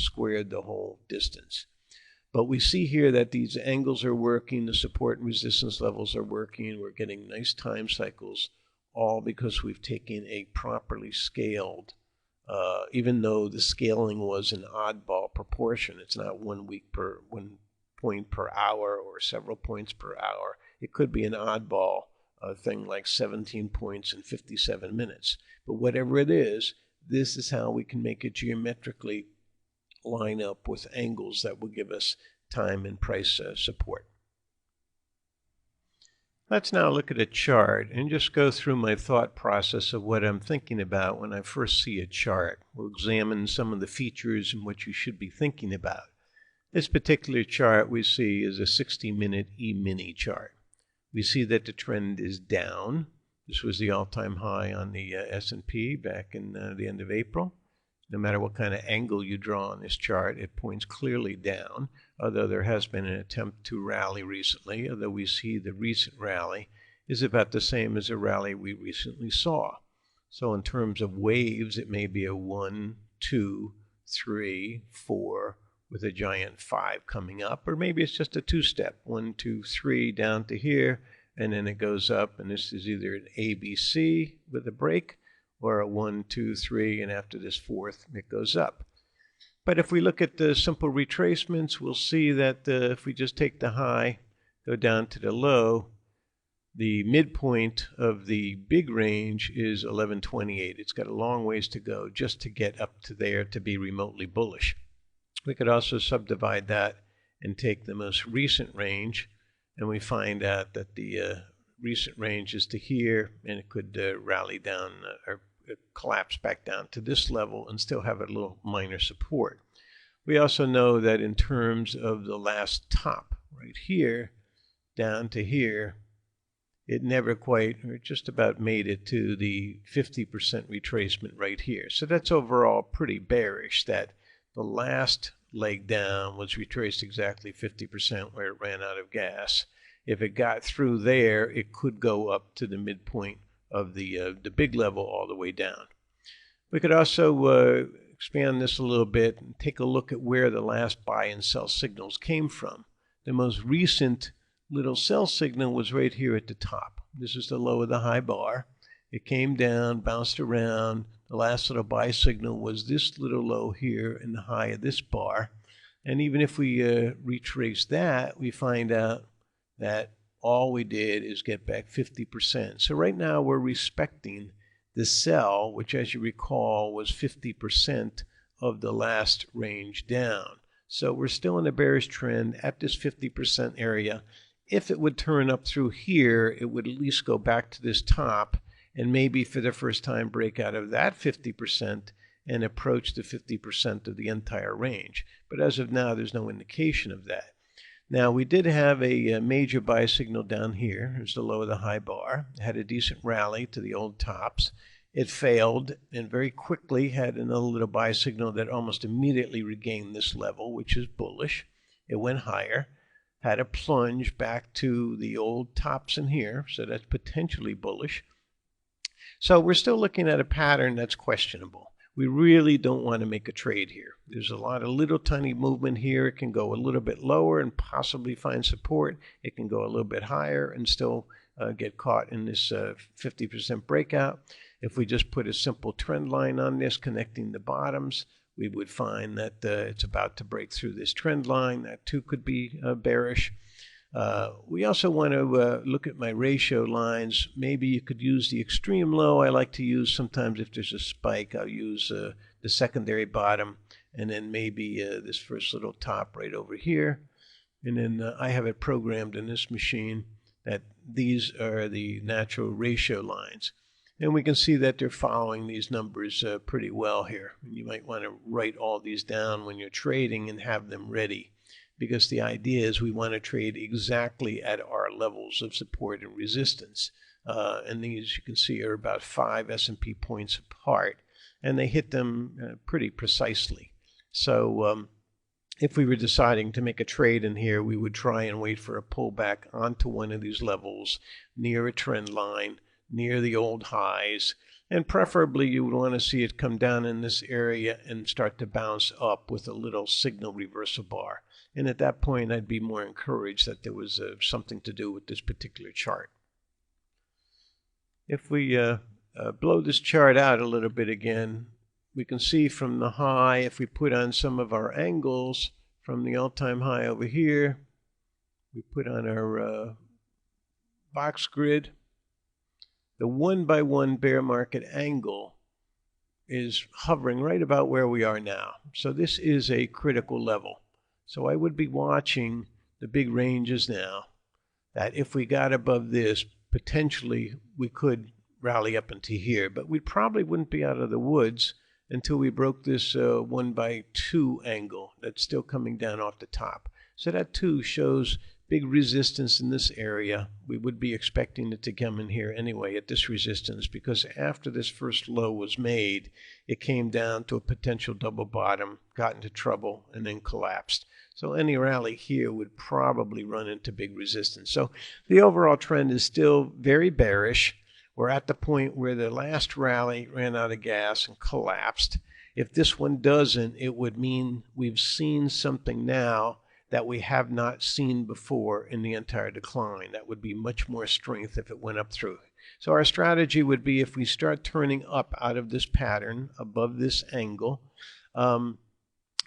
squared the whole distance. But we see here that these angles are working, the support and resistance levels are working, we're getting nice time cycles, all because we've taken a properly scaled, even though the scaling was an oddball proportion. It's not 1 point per hour or several points per hour. It could be an oddball thing like 17 points in 57 minutes. But whatever it is, this is how we can make it geometrically line up with angles that will give us time and price support. Let's now look at a chart and just go through my thought process of what I'm thinking about when I first see a chart. We'll examine some of the features and what you should be thinking about. This particular chart we see is a 60-minute E-mini chart. We see that the trend is down. This was the all-time high on the S&P back in the end of April. No matter what kind of angle you draw on this chart, it points clearly down, although there has been an attempt to rally recently, although we see the recent rally is about the same as a rally we recently saw. So in terms of waves, it may be a 1, 2, 3, 4, with a giant 5 coming up, or maybe it's just a two-step, 1, 2, 3 down to here, and then it goes up, and this is either an ABC with a break, or a 1, 2, 3, and after this fourth, it goes up. But if we look at the simple retracements, we'll see that if we just take the high, go down to the low, the midpoint of the big range is 1128. It's got a long ways to go just to get up to there to be remotely bullish. We could also subdivide that and take the most recent range, and we find out that the recent range is to here, and it could rally down or collapse back down to this level and still have a little minor support. We also know that in terms of the last top right here down to here, it never quite or just about made it to the 50% retracement right here. So that's overall pretty bearish that the last leg down was retraced exactly 50% where it ran out of gas. If it got through there, it could go up to the midpoint of the big level all the way down. We could also expand this a little bit and take a look at where the last buy and sell signals came from. The most recent little sell signal was right here at the top. This is the low of the high bar. It came down, bounced around. The last little buy signal was this little low here in the high of this bar. And even if we retrace that, we find out that all we did is get back 50%. So right now we're respecting the sell, which as you recall was 50% of the last range down. So we're still in a bearish trend at this 50% area. If it would turn up through here, it would at least go back to this top and maybe for the first time break out of that 50% and approach the 50% of the entire range. But as of now, there's no indication of that. Now, we did have a major buy signal down here. Here's the low of the high bar. It had a decent rally to the old tops. It failed and very quickly had another little buy signal that almost immediately regained this level, which is bullish. It went higher, had a plunge back to the old tops in here, so that's potentially bullish. So we're still looking at a pattern that's questionable. We really don't want to make a trade here. There's a lot of little tiny movement here. It can go a little bit lower and possibly find support. It can go a little bit higher and still get caught in this 50% breakout. If we just put a simple trend line on this connecting the bottoms, we would find that it's about to break through this trend line. That too could be bearish. We also want to look at my ratio lines. Maybe you could use the extreme low. I like to use sometimes if there's a spike, I'll use the secondary bottom and then maybe this first little top right over here. And then I have it programmed in this machine that these are the natural ratio lines. And we can see that they're following these numbers pretty well here. You might want to write all these down when you're trading and have them ready, because the idea is we want to trade exactly at our levels of support and resistance. And these, you can see, are about 5 S&P points apart, and they hit them pretty precisely. So if we were deciding to make a trade in here, we would try and wait for a pullback onto one of these levels near a trend line, near the old highs, And preferably you would want to see it come down in this area and start to bounce up with a little signal reversal bar. And at that point, I'd be more encouraged that there was something to do with this particular chart. If we blow this chart out a little bit again, we can see from the high, if we put on some of our angles from the all-time high over here, we put on our box grid, the 1-by-1 bear market angle is hovering right about where we are now. So this is a critical level. So I would be watching the big ranges now, that if we got above this, potentially we could rally up into here, but we probably wouldn't be out of the woods until we broke this 1-by-2 angle that's still coming down off the top. So that 2 shows big resistance in this area. We would be expecting it to come in here anyway at this resistance, because after this first low was made, it came down to a potential double bottom, got into trouble, and then collapsed. So any rally here would probably run into big resistance. So the overall trend is still very bearish. We're at the point where the last rally ran out of gas and collapsed. If this one doesn't, it would mean we've seen something now that we have not seen before in the entire decline. That would be much more strength if it went up through. So our strategy would be, if we start turning up out of this pattern above this angle,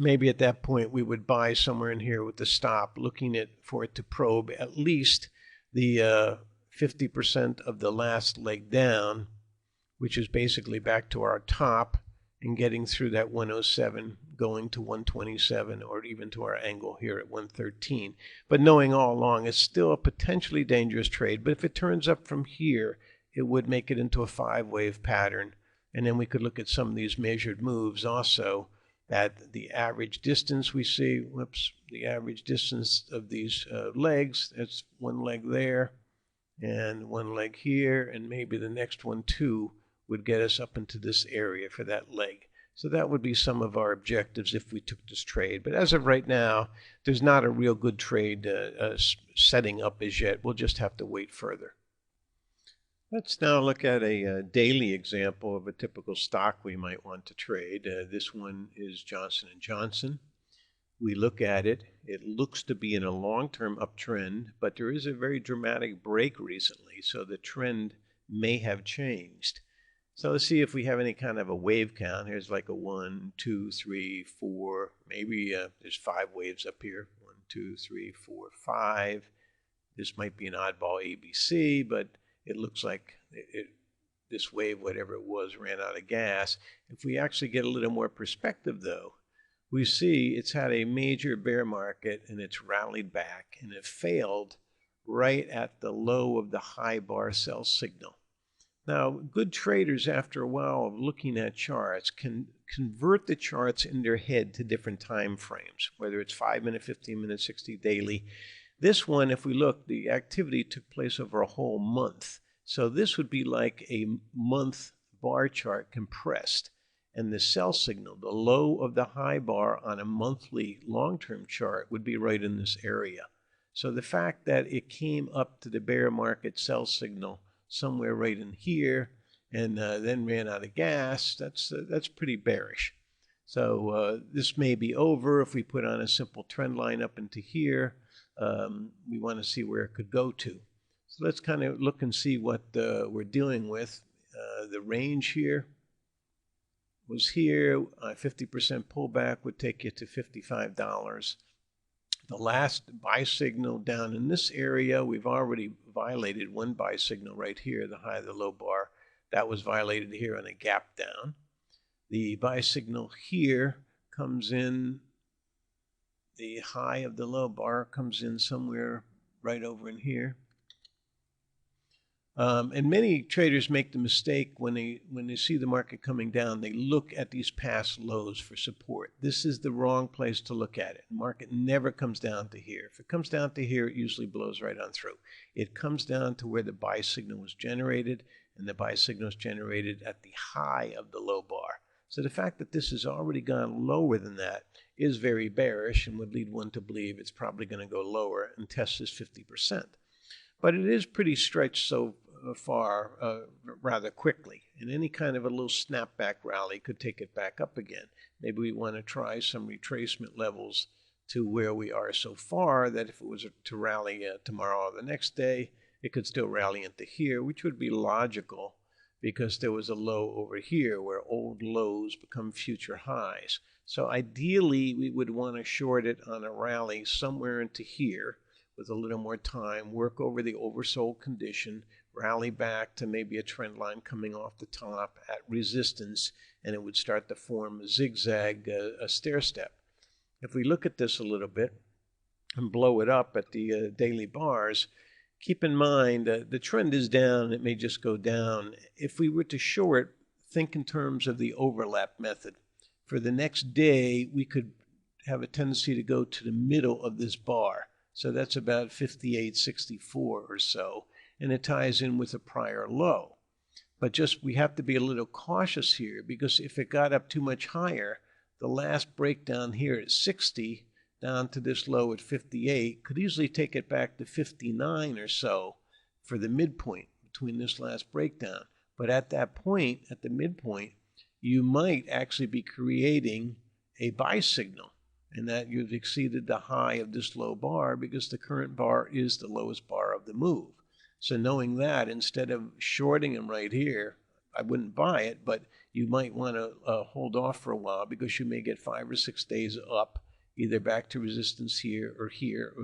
maybe at that point we would buy somewhere in here with the stop, looking for it to probe at least the 50% of the last leg down, which is basically back to our top, and getting through that 107, going to 127, or even to our angle here at 113. But knowing all along, it's still a potentially dangerous trade. But if it turns up from here, it would make it into a 5-wave pattern. And then we could look at some of these measured moves also, that the average distance we see, the average distance of these legs, that's one leg there, and one leg here, and maybe the next one too, would get us up into this area for that leg. So that would be some of our objectives if we took this trade. But as of right now, there's not a real good trade setting up as yet. We'll just have to wait further. Let's now look at a daily example of a typical stock we might want to trade. This one is Johnson & Johnson. We look at it. It looks to be in a long-term uptrend, but there is a very dramatic break recently, so the trend may have changed. So let's see if we have any kind of a wave count. Here's like a 1, 2, 3, 4. Maybe there's 5 waves up here. 1, 2, 3, 4, 5. This might be an oddball ABC, but it looks like this wave, whatever it was, ran out of gas. If we actually get a little more perspective, though, we see it's had a major bear market and it's rallied back, and it failed right at the low of the high bar sell signal. Now, good traders, after a while of looking at charts, can convert the charts in their head to different time frames, whether it's 5-minute, 15-minute, 60 daily. This one, if we look, the activity took place over a whole month. So this would be like a month bar chart compressed. And the sell signal, the low of the high bar on a monthly long-term chart, would be right in this area. So the fact that it came up to the bear market sell signal somewhere right in here, and then ran out of gas, that's pretty bearish. So this may be over if we put on a simple trend line up into here. We want to see where it could go to. So let's kind of look and see what we're dealing with. The range here was here. 50% pullback would take you to $55. The last buy signal down in this area, we've already violated one buy signal right here, the high of the low bar. That was violated here on a gap down. The buy signal here comes in, the high of the low bar comes in somewhere right over in here. And many traders make the mistake when they see the market coming down, they look at these past lows for support. This is the wrong place to look at it. The market never comes down to here. If it comes down to here, it usually blows right on through. It comes down to where the buy signal was generated, and the buy signal is generated at the high of the low bar. So the fact that this has already gone lower than that is very bearish and would lead one to believe it's probably going to go lower and test this 50%. But it is pretty stretched so rather quickly. And any kind of a little snapback rally could take it back up again. Maybe we want to try some retracement levels to where we are so far that if it was to rally tomorrow or the next day, it could still rally into here, which would be logical because there was a low over here where old lows become future highs. So ideally, we would want to short it on a rally somewhere into here with a little more time, work over the oversold condition, rally back to maybe a trend line coming off the top at resistance, and it would start to form a zigzag, a stair step. If we look at this a little bit and blow it up at the daily bars, keep in mind the trend is down. It may just go down. If we were to short, think in terms of the overlap method. For the next day, we could have a tendency to go to the middle of this bar. So that's about 58.64 or so, and it ties in with a prior low. But just we have to be a little cautious here because if it got up too much higher, the last breakdown here at 60 down to this low at 58 could easily take it back to 59 or so for the midpoint between this last breakdown. But at that point, at the midpoint, you might actually be creating a buy signal, and that you've exceeded the high of this low bar because the current bar is the lowest bar of the move. So knowing that, instead of shorting them right here, I wouldn't buy it, but you might want to hold off for a while because you may get 5 or 6 days up, either back to resistance here, or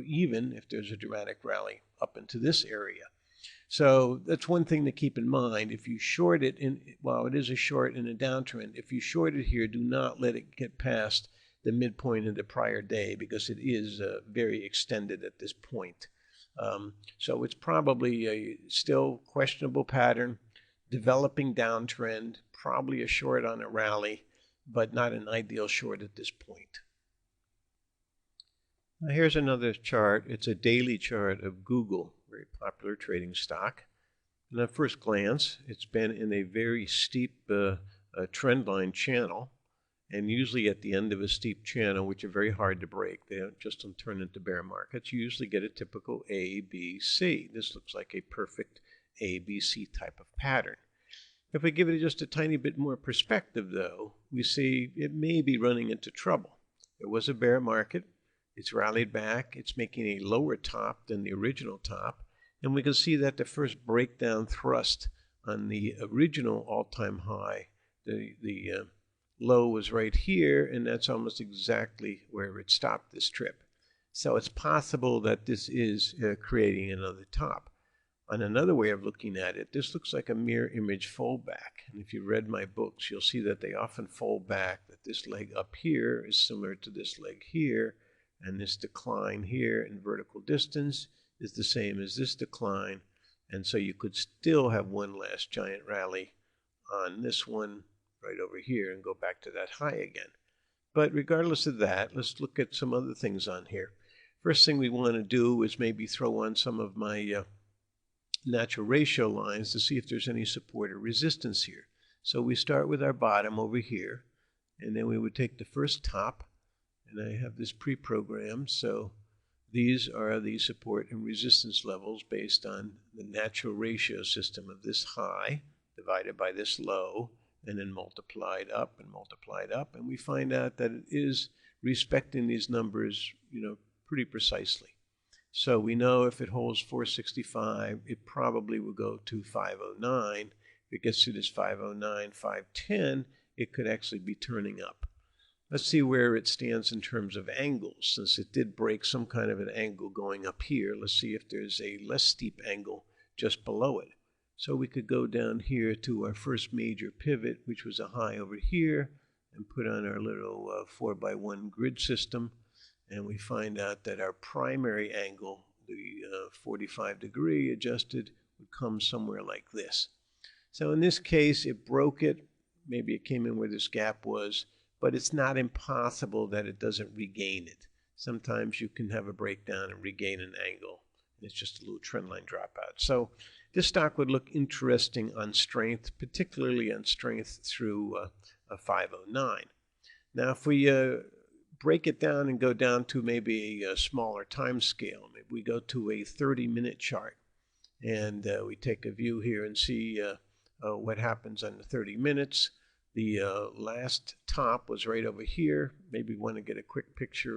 even if there's a dramatic rally up into this area. So that's one thing to keep in mind. If you short it, while it is a short in a downtrend, if you short it here, do not let it get past the midpoint of the prior day because it is very extended at this point. So it's probably a still questionable pattern, developing downtrend, probably a short on a rally, but not an ideal short at this point. Now here's another chart. It's a daily chart of Google, very popular trading stock. And at first glance, it's been in a very steep trend line channel. And usually at the end of a steep channel, which are very hard to break, they don't just turn into bear markets, you usually get a typical A, B, C. This looks like a perfect A, B, C type of pattern. If we give it just a tiny bit more perspective, though, we see it may be running into trouble. There was a bear market. It's rallied back. It's making a lower top than the original top. And we can see that the first breakdown thrust on the original all-time high, the low was right here, and that's almost exactly where it stopped this trip. So it's possible that this is creating another top. On another way of looking at it, this looks like a mirror image foldback. And if you read my books, you'll see that they often fold back, that this leg up here is similar to this leg here, and this decline here in vertical distance is the same as this decline. And so you could still have one last giant rally on this one right over here and go back to that high again. But regardless of that, let's look at some other things on here. First thing we want to do is maybe throw on some of my natural ratio lines to see if there's any support or resistance here. So we start with our bottom over here, and then we would take the first top, and I have this pre-programmed, so these are the support and resistance levels based on the natural ratio system of this high divided by this low, and then multiplied up, and we find out that it is respecting these numbers, pretty precisely. So we know if it holds 465, it probably will go to 509. If it gets to this 509, 510, it could actually be turning up. Let's see where it stands in terms of angles. Since it did break some kind of an angle going up here, let's see if there's a less steep angle just below it. So we could go down here to our first major pivot, which was a high over here, and put on our little 4x1 grid system. And we find out that our primary angle, the 45-degree adjusted, would come somewhere like this. So in this case, it broke it. Maybe it came in where this gap was, but it's not impossible that it doesn't regain it. Sometimes you can have a breakdown and regain an angle. It's just a little trendline dropout. So this stock would look interesting on strength, particularly on strength through a 509. Now, if we break it down and go down to maybe a smaller time scale, maybe we go to a 30-minute chart, and we take a view here and see what happens on the 30 minutes. The last top was right over here. Maybe we want to get a quick picture